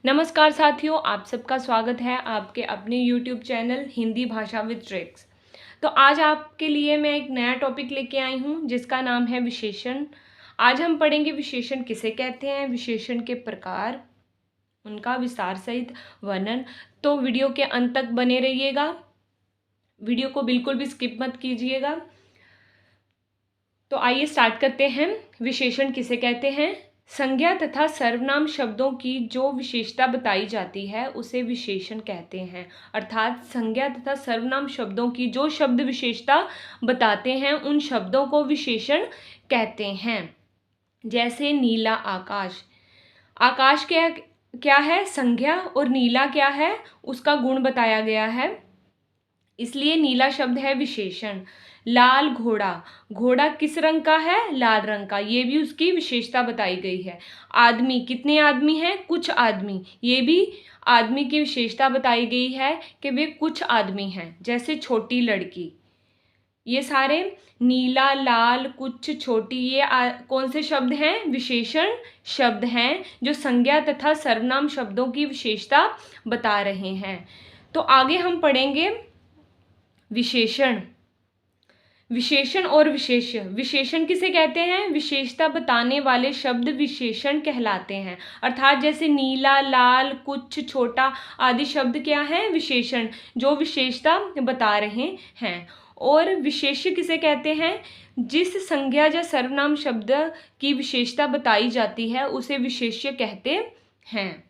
नमस्कार साथियों, आप सबका स्वागत है आपके अपने YouTube चैनल हिंदी भाषा विद ट्रिक्स। तो आज आपके लिए मैं एक नया टॉपिक लेके आई हूँ जिसका नाम है विशेषण। आज हम पढ़ेंगे विशेषण किसे कहते हैं, विशेषण के प्रकार, उनका विस्तार सहित वर्णन। तो वीडियो के अंत तक बने रहिएगा, वीडियो को बिल्कुल भी स्किप मत कीजिएगा। तो आइए स्टार्ट करते हैं। विशेषण किसे कहते हैं? संज्ञा तथा सर्वनाम शब्दों की जो विशेषता बताई जाती है उसे विशेषण कहते हैं। अर्थात संज्ञा तथा सर्वनाम शब्दों की जो शब्द विशेषता बताते हैं उन शब्दों को विशेषण कहते हैं। जैसे नीला आकाश। आकाश क्या क्या है? संज्ञा, और नीला क्या है? उसका गुण बताया गया है, इसलिए नीला शब्द है विशेषण। लाल घोड़ा। घोड़ा किस रंग का है? लाल रंग का, ये भी उसकी विशेषता बताई गई है। आदमी, कितने आदमी हैं? कुछ आदमी, ये भी आदमी की विशेषता बताई गई है कि वे कुछ आदमी हैं। जैसे छोटी लड़की। ये सारे नीला, लाल, कुछ, छोटी, ये कौन से शब्द हैं? विशेषण शब्द हैं जो संज्ञा तथा सर्वनाम शब्दों की विशेषता बता रहे हैं। तो आगे हम पढ़ेंगे विशेषण। विशेषण और विशेष्य। विशेषण किसे कहते हैं? विशेषता बताने वाले शब्द विशेषण कहलाते हैं। अर्थात जैसे नीला, लाल, कुछ, छोटा आदि शब्द क्या हैं? विशेषण, जो विशेषता बता रहे हैं। और विशेष्य किसे कहते हैं? जिस संज्ञा या सर्वनाम शब्द की विशेषता बताई जाती है उसे विशेष्य कहते हैं।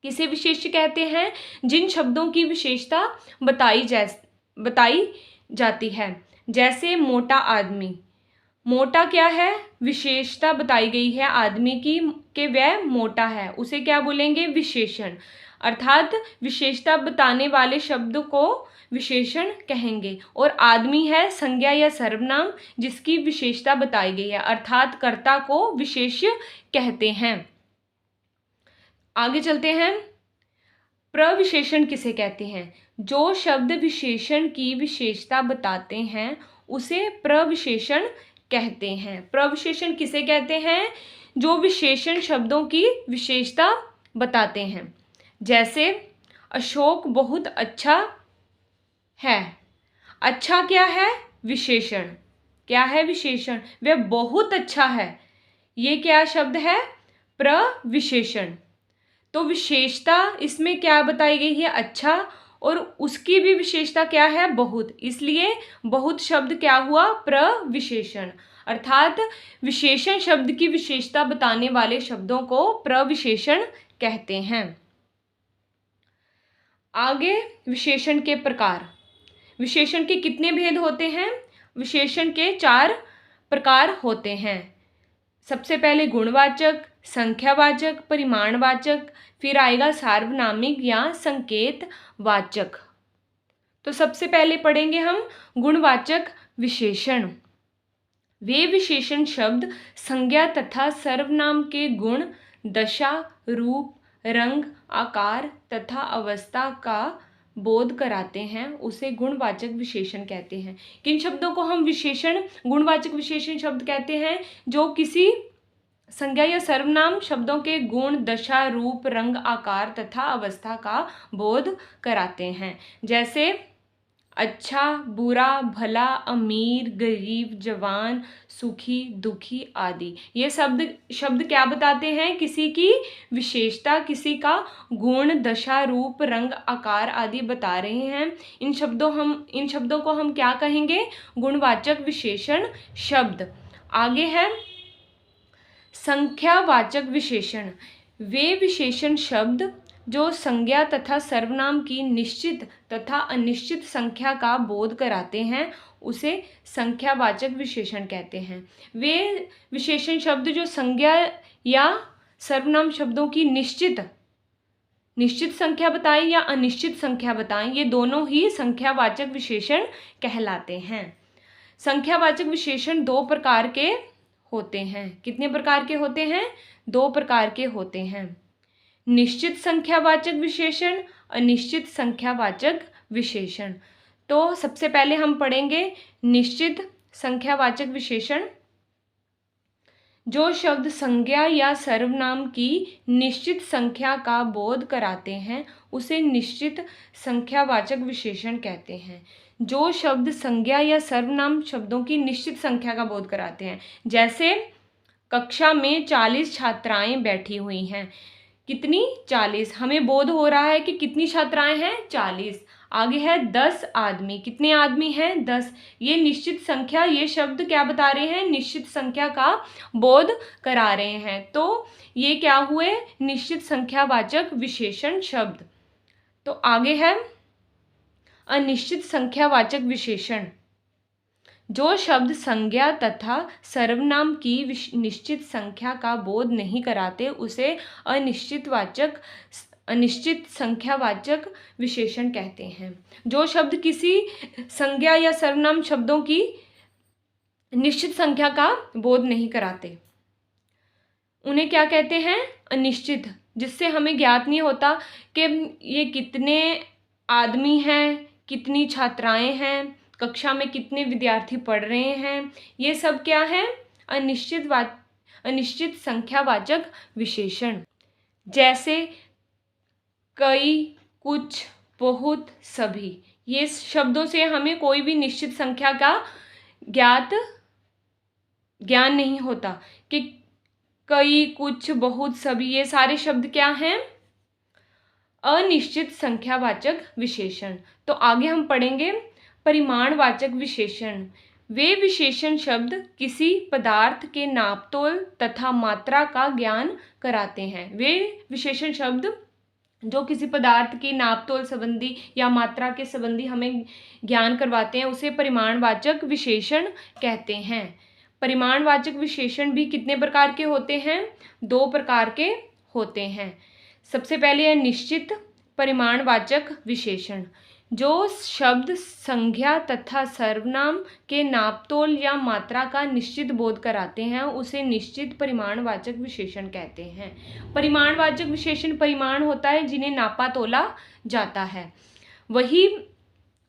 किसे विशेष्य कहते हैं? जिन शब्दों की विशेषता बताई जाती है। जैसे मोटा आदमी। मोटा क्या है? विशेषता बताई गई है आदमी की कि वह मोटा है, उसे क्या बोलेंगे? विशेषण। अर्थात विशेषता बताने वाले शब्द को विशेषण कहेंगे। और आदमी है संज्ञा या सर्वनाम जिसकी विशेषता बताई गई है, अर्थात कर्ता को विशेष्य कहते हैं। आगे चलते हैं। प्रविशेषण किसे कहते हैं? जो शब्द विशेषण की विशेषता बताते हैं उसे प्रविशेषण कहते हैं। प्रविशेषण किसे कहते हैं? जो विशेषण शब्दों की विशेषता बताते हैं। जैसे अशोक बहुत अच्छा है। अच्छा क्या है? विशेषण। क्या है? विशेषण। वह बहुत अच्छा है, ये क्या शब्द है? प्रविशेषण। तो विशेषता इसमें क्या बताई गई है? अच्छा, और उसकी भी विशेषता क्या है? बहुत, इसलिए बहुत शब्द क्या हुआ? प्रविशेषण। अर्थात विशेषण शब्द की विशेषता बताने वाले शब्दों को प्रविशेषण कहते हैं। आगे विशेषण के प्रकार। विशेषण के कितने भेद होते हैं? विशेषण के 4 प्रकार होते हैं। सबसे पहले गुणवाचक, संख्यावाचक, परिमाणवाचक, फिर आएगा सार्वनामिक या संकेतवाचक। तो सबसे पहले पढ़ेंगे हम गुणवाचक विशेषण। वे विशेषण शब्द संज्ञा तथा सर्वनाम के गुण, दशा, रूप, रंग, आकार तथा अवस्था का बोध कराते हैं, उसे गुणवाचक विशेषण कहते हैं। किन शब्दों को हम विशेषण, गुणवाचक विशेषण शब्द कहते हैं? जो किसी संज्ञा या सर्वनाम शब्दों के गुण, दशा, रूप, रंग, आकार तथा अवस्था का बोध कराते हैं। जैसे अच्छा, बुरा, भला, अमीर, गरीब, जवान, सुखी, दुखी आदि। ये शब्द क्या बताते हैं? किसी की विशेषता, किसी का गुण, दशा, रूप, रंग, आकार आदि बता रहे हैं। इन शब्दों को हम क्या कहेंगे? गुणवाचक विशेषण शब्द। आगे है संख्यावाचक विशेषण। वे विशेषण शब्द जो संज्ञा तथा सर्वनाम की निश्चित तथा अनिश्चित संख्या का बोध कराते हैं उसे संख्यावाचक विशेषण कहते हैं। वे विशेषण शब्द जो संज्ञा या सर्वनाम शब्दों की निश्चित संख्या बताएं या अनिश्चित संख्या बताएं, ये दोनों ही संख्यावाचक विशेषण कहलाते हैं। संख्यावाचक विशेषण 2 प्रकार के होते हैं। कितने प्रकार के होते हैं? 2 प्रकार के होते हैं। निश्चित संख्यावाचक विशेषण, अनिश्चित संख्यावाचक विशेषण। तो सबसे पहले हम पढ़ेंगे निश्चित संख्यावाचक विशेषण। जो शब्द संज्ञा या सर्वनाम की निश्चित संख्या का बोध कराते हैं उसे निश्चित संख्यावाचक विशेषण कहते हैं। जो शब्द संज्ञा या सर्वनाम शब्दों की निश्चित संख्या का बोध कराते हैं, जैसे कक्षा में 40 छात्राएं बैठी हुई हैं। कितनी? 40। हमें बोध हो रहा है कि कितनी छात्राएं हैं? 40। आगे है 10 आदमी। कितने आदमी हैं? 10। ये निश्चित संख्या, ये शब्द क्या बता रहे हैं? निश्चित संख्या का बोध करा रहे हैं। तो ये क्या हुए? निश्चित संख्यावाचक विशेषण शब्द। तो आगे है अनिश्चित संख्यावाचक विशेषण। जो शब्द संज्ञा तथा सर्वनाम की निश्चित संख्या का बोध नहीं कराते उसे अनिश्चित संख्यावाचक विशेषण कहते हैं। जो शब्द किसी संज्ञा या सर्वनाम शब्दों की निश्चित संख्या का बोध नहीं कराते उन्हें क्या कहते हैं? अनिश्चित। जिससे हमें ज्ञात नहीं होता कि ये कितने आदमी हैं, कितनी छात्राएं हैं, कक्षा में कितने विद्यार्थी पढ़ रहे हैं। ये सब क्या है? अनिश्चित संख्यावाचक विशेषण। जैसे कई, कुछ, बहुत, सभी। ये शब्दों से हमें कोई भी निश्चित संख्या का ज्ञान नहीं होता कि कई, कुछ, बहुत, सभी, ये सारे शब्द क्या हैं? अनिश्चित संख्यावाचक विशेषण। तो आगे हम पढ़ेंगे परिमाणवाचक विशेषण। वे विशेषण शब्द किसी पदार्थ के नापतोल तथा मात्रा का ज्ञान कराते हैं। वे विशेषण शब्द जो किसी पदार्थ की नापतोल संबंधी या मात्रा के संबंधी हमें ज्ञान करवाते हैं उसे परिमाणवाचक विशेषण कहते हैं। परिमाणवाचक विशेषण भी कितने प्रकार के होते हैं? 2 प्रकार के होते हैं। सबसे पहले है निश्चित परिमाणवाचक विशेषण। जो शब्द संज्ञा तथा सर्वनाम के नापतोल या मात्रा का निश्चित बोध कराते हैं उसे निश्चित परिमाणवाचक विशेषण कहते हैं। परिमाणवाचक विशेषण परिमाण होता है जिन्हें नापा तोला जाता है। वही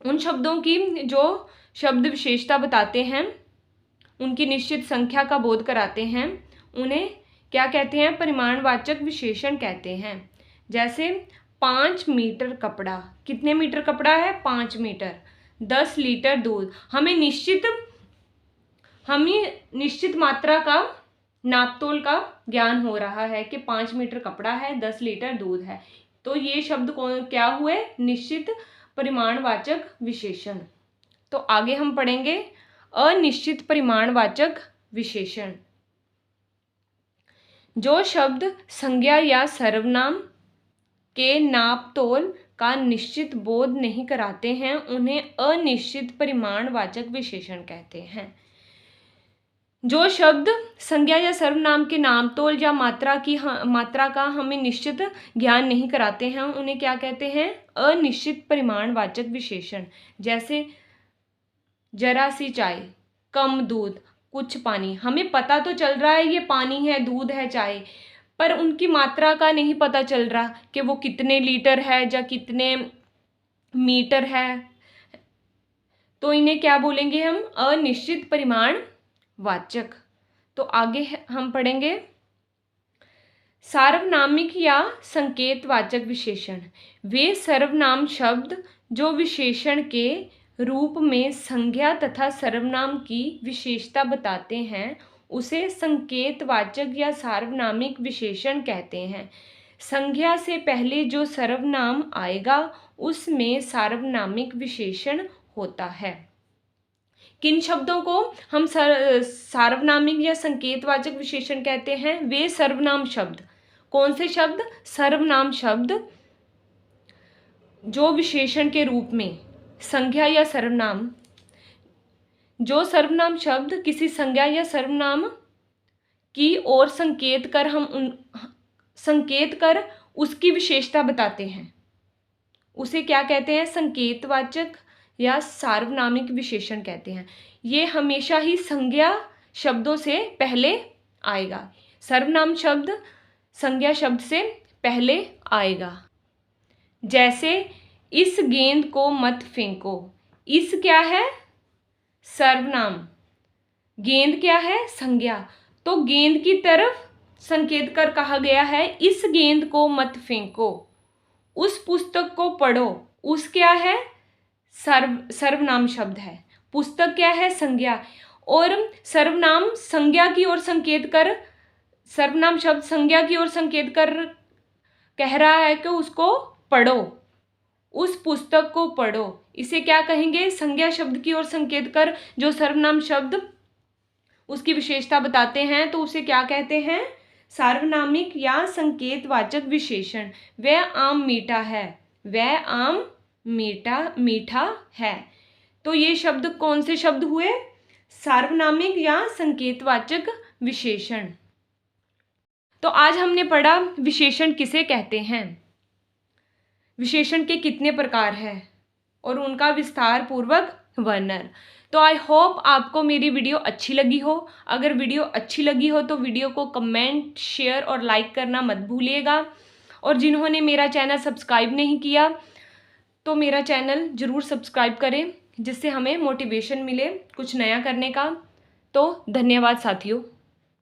उन शब्दों की जो शब्द विशेषता बताते हैं, उनकी निश्चित संख्या का बोध कराते हैं, उन्हें क्या कहते हैं? परिमाणवाचक विशेषण कहते हैं। जैसे 5 मीटर कपड़ा। कितने मीटर कपड़ा है? 5 मीटर। 10 लीटर दूध। हमें निश्चित मात्रा का नापतोल का ज्ञान हो रहा है कि 5 मीटर कपड़ा है, 10 लीटर दूध है। तो ये शब्द क्या हुए? निश्चित परिमाणवाचक विशेषण। तो आगे हम पढ़ेंगे अनिश्चित परिमाणवाचक विशेषण। जो शब्द संज्ञा या सर्वनाम के नापतोल का निश्चित बोध नहीं कराते हैं उन्हें अनिश्चित परिमाणवाचक विशेषण कहते हैं। जो शब्द संज्ञा या सर्वनाम के नामतोल या मात्रा का हमें निश्चित ज्ञान नहीं कराते हैं उन्हें क्या कहते हैं? अनिश्चित परिमाणवाचक विशेषण। जैसे जरा सी चाय, कम दूध, कुछ पानी। हमें पता तो चल रहा है ये पानी है, दूध है, चाय, पर उनकी मात्रा का नहीं पता चल रहा कि वो कितने लीटर है या कितने मीटर है। तो इन्हें क्या बोलेंगे हम? अनिश्चित परिमाणवाचक। तो आगे हम पढ़ेंगे सार्वनामिक या संकेतवाचक विशेषण। वे सर्वनाम शब्द जो विशेषण के रूप में संज्ञा तथा सर्वनाम की विशेषता बताते हैं उसे संकेतवाचक या सार्वनामिक विशेषण कहते हैं। संज्ञा से पहले जो सर्वनाम आएगा उसमें सार्वनामिक विशेषण होता है। किन शब्दों को हम सार्वनामिक या संकेतवाचक विशेषण कहते हैं? वे सर्वनाम शब्द। कौन से शब्द? सर्वनाम शब्द जो विशेषण के रूप में संज्ञा या सर्वनाम, जो सर्वनाम शब्द किसी संज्ञा या सर्वनाम की ओर संकेत कर उसकी विशेषता बताते हैं उसे क्या कहते हैं? संकेतवाचक या सार्वनामिक विशेषण कहते हैं। ये हमेशा ही संज्ञा शब्दों से पहले आएगा। सर्वनाम शब्द संज्ञा शब्द से पहले आएगा। जैसे इस गेंद को मत फेंको। इस क्या है? सर्वनाम। गेंद क्या है? संज्ञा। तो गेंद की तरफ संकेत कर कहा गया है, इस गेंद को मत फेंको, उस पुस्तक को पढ़ो। उस क्या है? सर्वनाम शब्द है। पुस्तक क्या है? संज्ञा। और सर्वनाम संज्ञा की ओर संकेत कर, सर्वनाम शब्द संज्ञा की ओर संकेत कर कह रहा है कि उसको पढ़ो, उस पुस्तक को पढ़ो। इसे क्या कहेंगे? संज्ञा शब्द की ओर संकेत कर जो सर्वनाम शब्द उसकी विशेषता बताते हैं तो उसे क्या कहते हैं? सार्वनामिक या संकेतवाचक विशेषण। वह आम मीठा है, वह आम मीठा है। तो ये शब्द कौन से शब्द हुए? सार्वनामिक या संकेतवाचक विशेषण। तो आज हमने पढ़ा विशेषण किसे कहते हैं, विशेषण के कितने प्रकार हैं और उनका विस्तार पूर्वक वर्णन। तो आई होप आपको मेरी वीडियो अच्छी लगी हो। अगर वीडियो अच्छी लगी हो तो वीडियो को कमेंट, शेयर और लाइक करना मत भूलिएगा। और जिन्होंने मेरा चैनल सब्सक्राइब नहीं किया तो मेरा चैनल ज़रूर सब्सक्राइब करें, जिससे हमें मोटिवेशन मिले कुछ नया करने का। तो धन्यवाद साथियों।